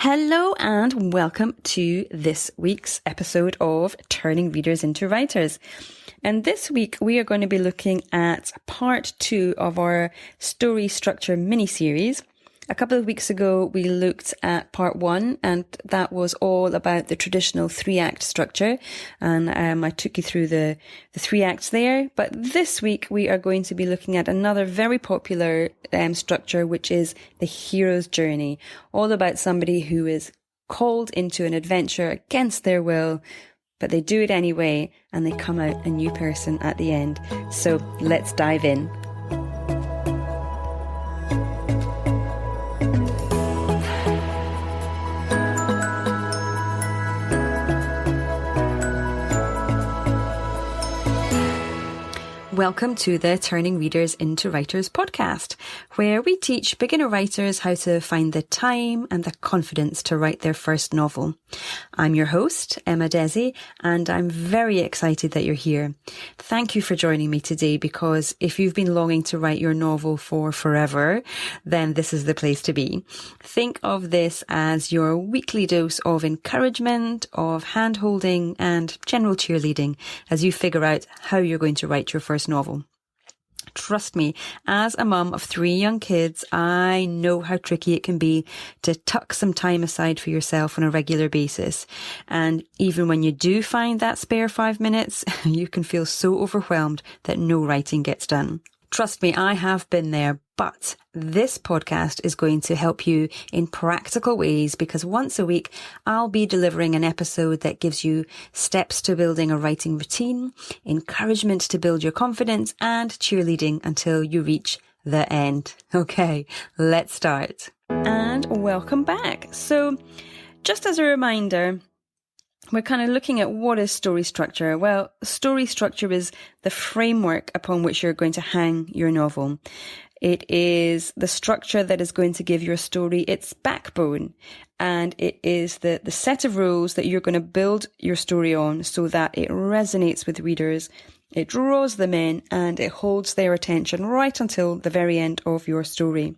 Hello and welcome to this week's episode of Turning Readers into Writers. And this week we are going to be looking at part 2 of our story structure mini-series. A couple of weeks ago we looked at part 1 and that was all about the traditional 3-act structure. And I took you through the 3 acts there. But this week we are going to be looking at another very popular structure, which is the hero's journey. All about somebody who is called into an adventure against their will, but they do it anyway and they come out a new person at the end. So let's dive in. Welcome to the Turning Readers into Writers podcast, where we teach beginner writers how to find the time and the confidence to write their first novel. I'm your host, Emma Desi, and I'm very excited that you're here. Thank you for joining me today, because if you've been longing to write your novel for forever, then this is the place to be. Think of this as your weekly dose of encouragement, of hand-holding and general cheerleading as you figure out how you're going to write your first novel. Trust me, as a mum of 3 young kids, I know how tricky it can be to tuck some time aside for yourself on a regular basis. And even when you do find that spare 5 minutes, you can feel so overwhelmed that no writing gets done. Trust me, I have been there, but this podcast is going to help you in practical ways, because once a week I'll be delivering an episode that gives you steps to building a writing routine, encouragement to build your confidence, and cheerleading until you reach the end. Okay, let's start. And welcome back. So just as a reminder, we're kind of looking at what is story structure. Well, story structure is the framework upon which you're going to hang your novel. It is the structure that is going to give your story its backbone. And it is the set of rules that you're going to build your story on so that it resonates with readers, it draws them in, and it holds their attention right until the very end of your story.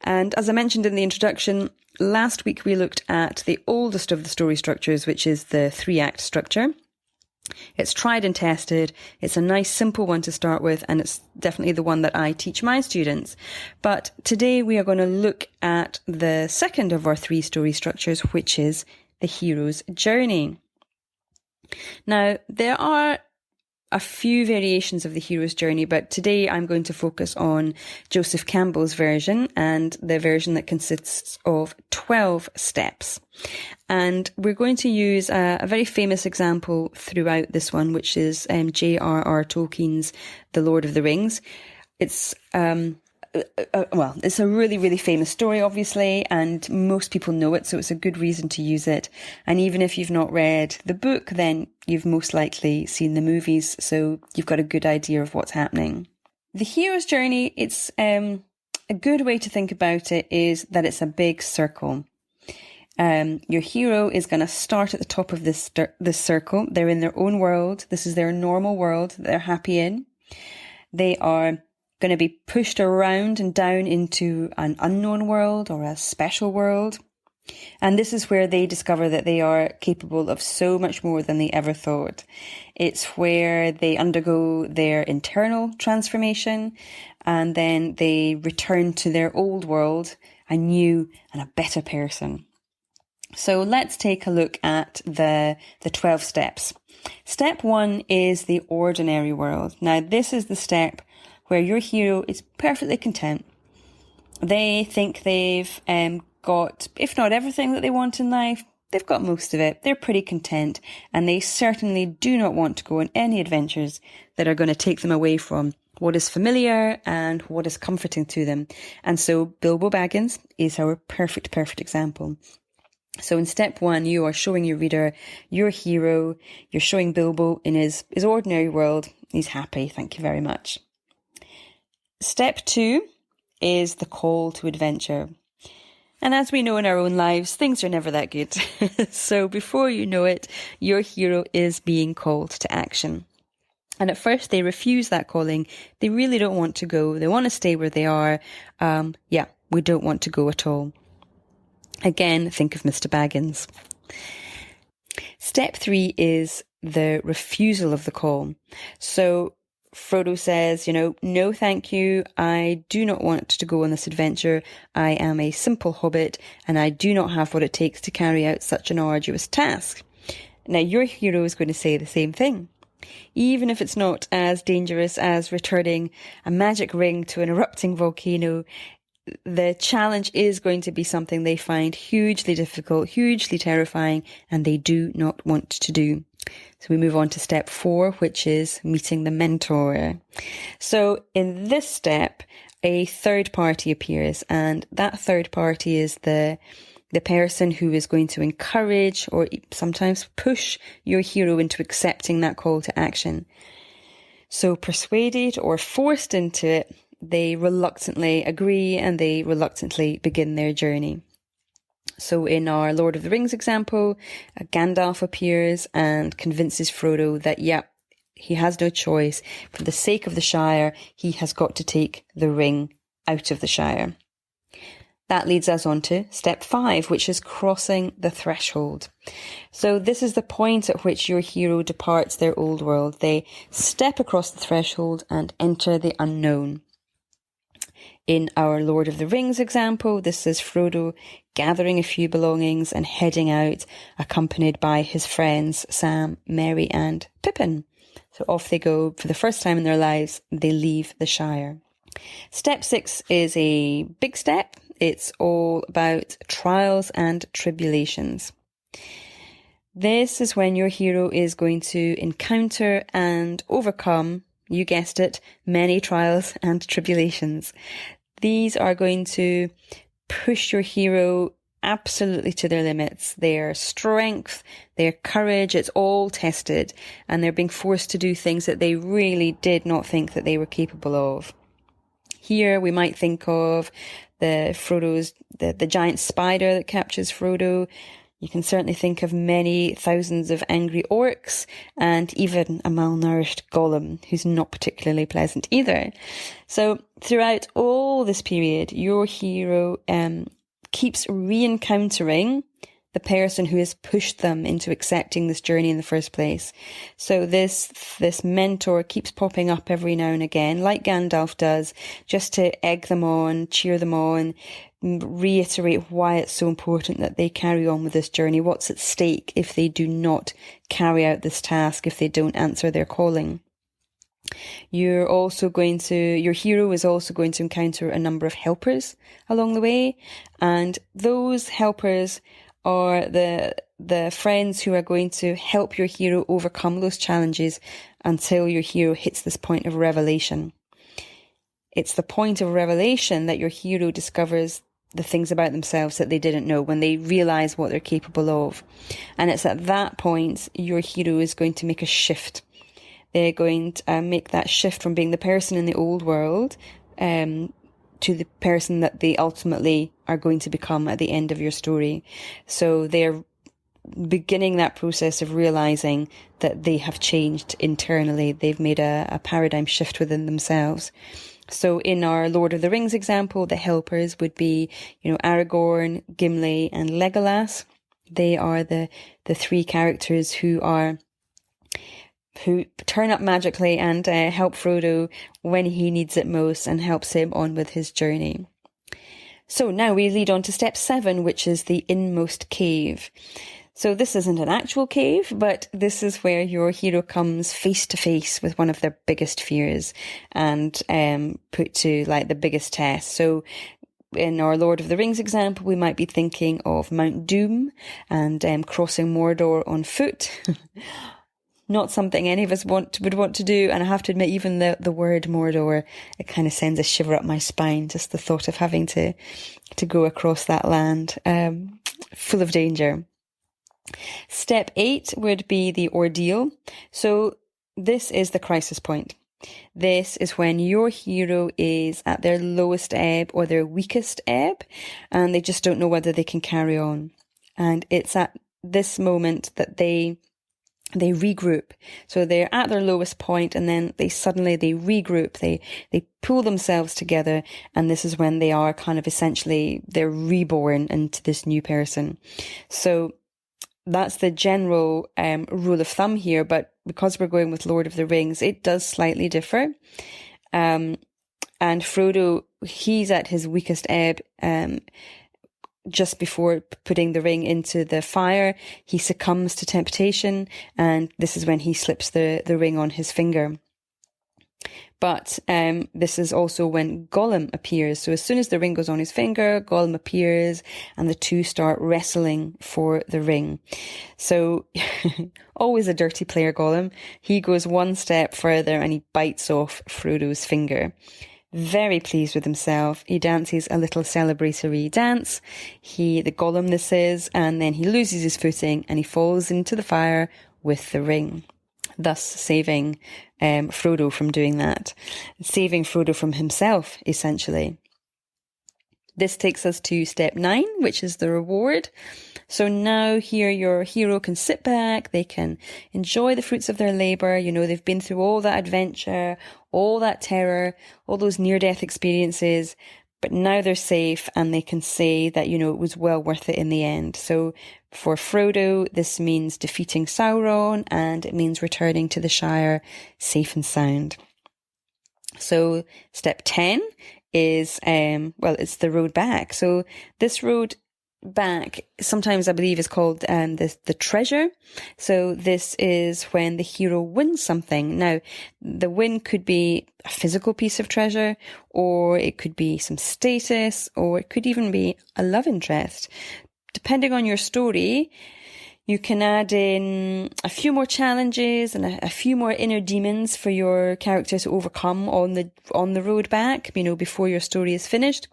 And as I mentioned in the introduction, last week we looked at the oldest of the story structures, which is the 3-act structure. It's tried and tested. It's a nice, simple one to start with, and it's definitely the one that I teach my students. But today we are going to look at the second of our 3 story structures, which is the hero's journey. Now, there are a few variations of the hero's journey, but today I'm going to focus on Joseph Campbell's version, and the version that consists of 12 steps. And we're going to use a very famous example throughout this one, which is J.R.R. Tolkien's The Lord of the Rings. It's it's a really, really famous story, obviously, and most people know it, so it's a good reason to use it. And even if you've not read the book, then you've most likely seen the movies, so you've got a good idea of what's happening. The hero's journey, it's a good way to think about it is that it's a big circle. Your hero is going to start at the top of this circle. They're in their own world. This is their normal world that they're happy in. They are going to be pushed around and down into an unknown world or a special world. And this is where they discover that they are capable of so much more than they ever thought. It's where they undergo their internal transformation, and then they return to their old world, a new and a better person. So let's take a look at the 12 steps. Step 1 is the ordinary world. Now, this is the step where your hero is perfectly content. They think they've got, if not everything that they want in life, they've got most of it. They're pretty content, and they certainly do not want to go on any adventures that are going to take them away from what is familiar and what is comforting to them. And so Bilbo Baggins is our perfect example. So in step 1, you are showing your reader your hero. You're showing Bilbo in his ordinary world. He's happy. Thank you very much. Step 2 is the call to adventure. And as we know in our own lives, things are never that good. So before you know it, your hero is being called to action. And at first they refuse that calling. They really don't want to go. They want to stay where they are. We don't want to go at all. Again, think of Mr. Baggins. Step 3 is the refusal of the call. So Frodo says, no thank you, I do not want to go on this adventure. I am a simple hobbit and I do not have what it takes to carry out such an arduous task. Now your hero is going to say the same thing. Even if it's not as dangerous as returning a magic ring to an erupting volcano, the challenge is going to be something they find hugely difficult, hugely terrifying, and they do not want to do. So we move on to step 4, which is meeting the mentor. So in this step, a third party appears, and that third party is the person who is going to encourage or sometimes push your hero into accepting that call to action. So persuaded or forced into it, they reluctantly agree and they reluctantly begin their journey. So in our Lord of the Rings example, Gandalf appears and convinces Frodo that, he has no choice. For the sake of the Shire, he has got to take the ring out of the Shire. That leads us on to step 5, which is crossing the threshold. So this is the point at which your hero departs their old world. They step across the threshold and enter the unknown. In our Lord of the Rings example, this is Frodo gathering a few belongings and heading out, accompanied by his friends Sam, Merry and Pippin. So off they go. For the first time in their lives, they leave the Shire. Step 6 is a big step. It's all about trials and tribulations. This is when your hero is going to encounter and overcome, you guessed it, many trials and tribulations. These are going to push your hero absolutely to their limits. Their strength, their courage, it's all tested, and they're being forced to do things that they really did not think that they were capable of. Here we might think of the giant spider that captures Frodo. You can certainly think of many thousands of angry orcs and even a malnourished Gollum who's not particularly pleasant either. So throughout all this period, your hero keeps re-encountering the person who has pushed them into accepting this journey in the first place. So this mentor keeps popping up every now and again, like Gandalf does, just to egg them on, cheer them on, reiterate why it's so important that they carry on with this journey, what's at stake if they do not carry out this task, if they don't answer their calling. Your hero is also going to encounter a number of helpers along the way, and those helpers are the friends who are going to help your hero overcome those challenges until your hero hits this point of revelation. It's the point of revelation that your hero discovers the things about themselves that they didn't know, when they realize what they're capable of. And it's at that point your hero is going to make a shift. They're going to make that shift from being the person in the old world to the person that they ultimately are going to become at the end of your story. So they're beginning that process of realizing that they have changed internally. They've made a paradigm shift within themselves. So in our Lord of the Rings example, the helpers would be, Aragorn, Gimli and Legolas. They are the 3 characters who turn up magically and help Frodo when he needs it most and helps him on with his journey. So now we lead on to step 7, which is the inmost cave. So this isn't an actual cave, but this is where your hero comes face to face with one of their biggest fears and put to the biggest test. So in our Lord of the Rings example, we might be thinking of Mount Doom and crossing Mordor on foot. Not something any of us would want to do. And I have to admit, even the word Mordor, it kind of sends a shiver up my spine, just the thought of having to go across that land, full of danger. Step 8 would be the ordeal. So this is the crisis point. This is when your hero is at their lowest ebb or their weakest ebb, and they just don't know whether they can carry on. And it's at this moment that they they regroup. So they're at their lowest point, and then they regroup. They pull themselves together, and this is when they are kind of essentially, they're reborn into this new person. So that's the general rule of thumb here, but because we're going with Lord of the Rings, it does slightly differ. And Frodo, he's at his weakest ebb, just before putting the ring into the fire. He succumbs to temptation, and this is when he slips the ring on his finger. But this is also when Gollum appears. So as soon as the ring goes on his finger, Gollum appears, and the two start wrestling for the ring. So always a dirty player, Gollum. He goes one step further and he bites off Frodo's finger. Very pleased with himself, he dances a little celebratory dance. The Gollum this is, and then he loses his footing and he falls into the fire with the ring, thus saving Frodo from doing that, saving Frodo from himself, essentially. This takes us to step 9, which is the reward. So now here your hero can sit back, they can enjoy the fruits of their labour. You know, they've been through all that adventure, all that terror, all those near-death experiences, but now they're safe and they can say that, you know, it was well worth it in the end. So for Frodo, this means defeating Sauron, and it means returning to the Shire safe and sound. So step 10 is, it's the road back. So this road back, sometimes I believe is called the treasure. So this is when the hero wins something. Now, the win could be a physical piece of treasure, or it could be some status, or it could even be a love interest. Depending on your story, you can add in a few more challenges and a few more inner demons for your character to overcome on the road back, you know, before your story is finished.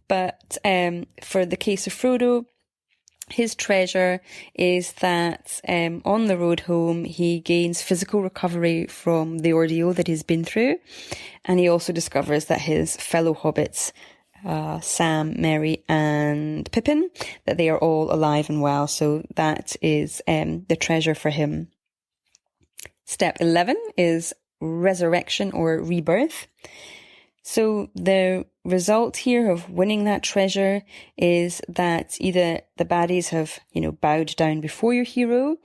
But for the case of Frodo, his treasure is that on the road home, he gains physical recovery from the ordeal that he's been through. And he also discovers that his fellow hobbits, Sam, Merry and Pippin, that they are all alive and well. So that is the treasure for him. Step 11 is resurrection or rebirth. So the result here of winning that treasure is that either the baddies have, you know, bowed down before your hero,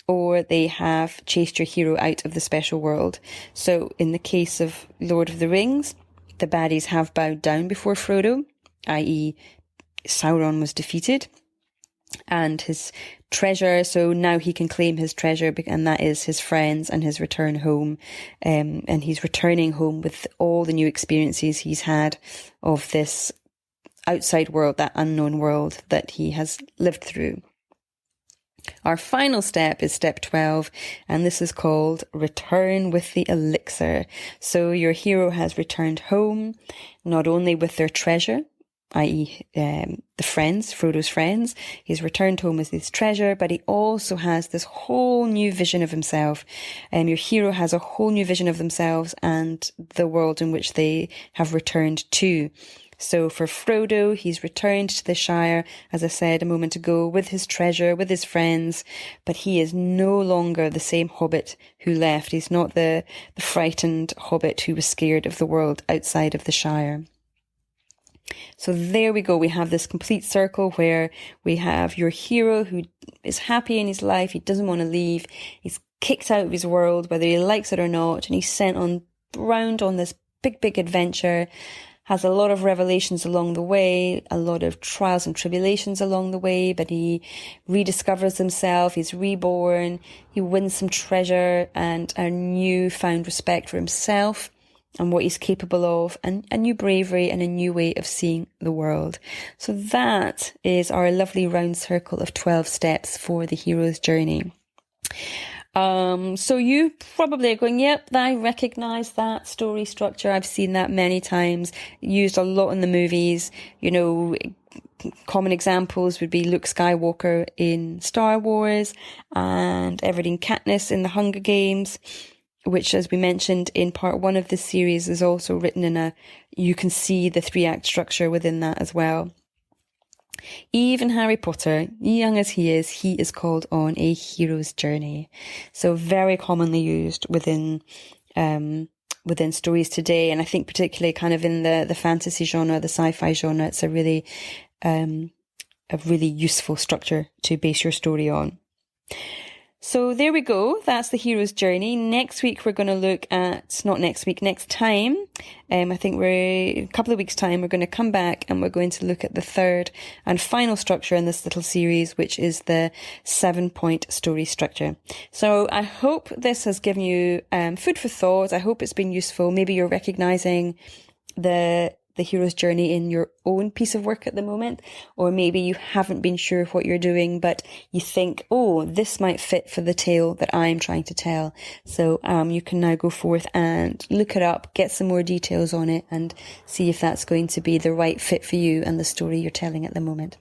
or they have chased your hero out of the special world. So in the case of Lord of the Rings, the baddies have bowed down before Frodo, i.e. Sauron was defeated, and his treasure, so now he can claim his treasure, and that is his friends and his return home. And he's returning home with all the new experiences he's had of this outside world, that unknown world that he has lived through. Our final step is step 12, and this is called return with the elixir. So your hero has returned home, not only with their treasure, i.e. The friends, Frodo's friends. He's returned home with his treasure, but he also has this whole new vision of himself. Your hero has a whole new vision of themselves and the world in which they have returned to. So for Frodo, he's returned to the Shire, as I said a moment ago, with his treasure, with his friends, but he is no longer the same hobbit who left. He's not the frightened hobbit who was scared of the world outside of the Shire. So there we go. We have this complete circle where we have your hero who is happy in his life. He doesn't want to leave. He's kicked out of his world, whether he likes it or not. And he's sent round on this big adventure, has a lot of revelations along the way, a lot of trials and tribulations along the way, but he rediscovers himself. He's reborn. He wins some treasure and a newfound respect for himself and what he's capable of, and a new bravery and a new way of seeing the world. So that is our lovely round circle of 12 steps for the hero's journey. So you probably are going, yep, I recognise that story structure. I've seen that many times, used a lot in the movies. You know, common examples would be Luke Skywalker in Star Wars and Everdeen Katniss in the Hunger Games, which, as we mentioned in part 1 of this series, is also written you can see the 3-act structure within that as well. Even Harry Potter, young as he is called on a hero's journey. So very commonly used within stories today. And I think particularly kind of in the fantasy genre, the sci-fi genre, it's a really useful structure to base your story on. So there we go. That's the hero's journey. Next week, we're going to look at, not next week, next time. I think a couple of weeks' time, we're going to come back and we're going to look at the third and final structure in this little series, which is the 7-point story structure. So I hope this has given you food for thought. I hope it's been useful. Maybe you're recognizing the hero's journey in your own piece of work at the moment, or maybe you haven't been sure of what you're doing, but you think, oh, this might fit for the tale that I'm trying to tell. So you can now go forth and look it up, get some more details on it, and see if that's going to be the right fit for you and the story you're telling at the moment.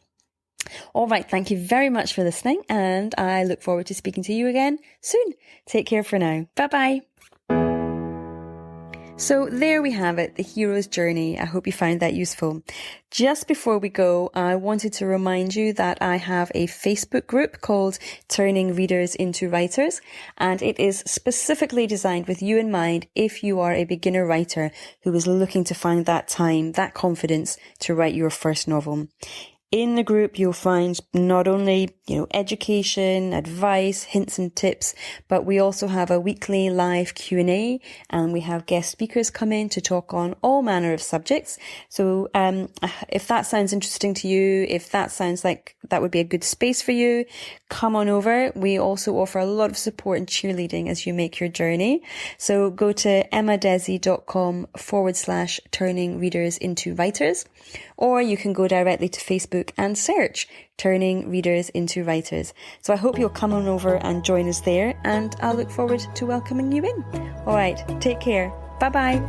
All right, thank you very much for listening, and I look forward to speaking to you again soon. Take care for now. Bye-bye. So there we have it, the hero's journey. I hope you found that useful. Just before we go, I wanted to remind you that I have a Facebook group called Turning Readers into Writers, and it is specifically designed with you in mind if you are a beginner writer who is looking to find that time, that confidence to write your first novel. In the group, you'll find not only, education, advice, hints and tips, but we also have a weekly live Q&A, and we have guest speakers come in to talk on all manner of subjects. So, if that sounds interesting to you, if that sounds like that would be a good space for you, come on over. We also offer a lot of support and cheerleading as you make your journey. So go to emmadesi.com/turning readers into writers, or you can go directly to Facebook and search Turning Readers into Writers. So I hope you'll come on over and join us there, and I'll look forward to welcoming you in. All right, take care. Bye-bye.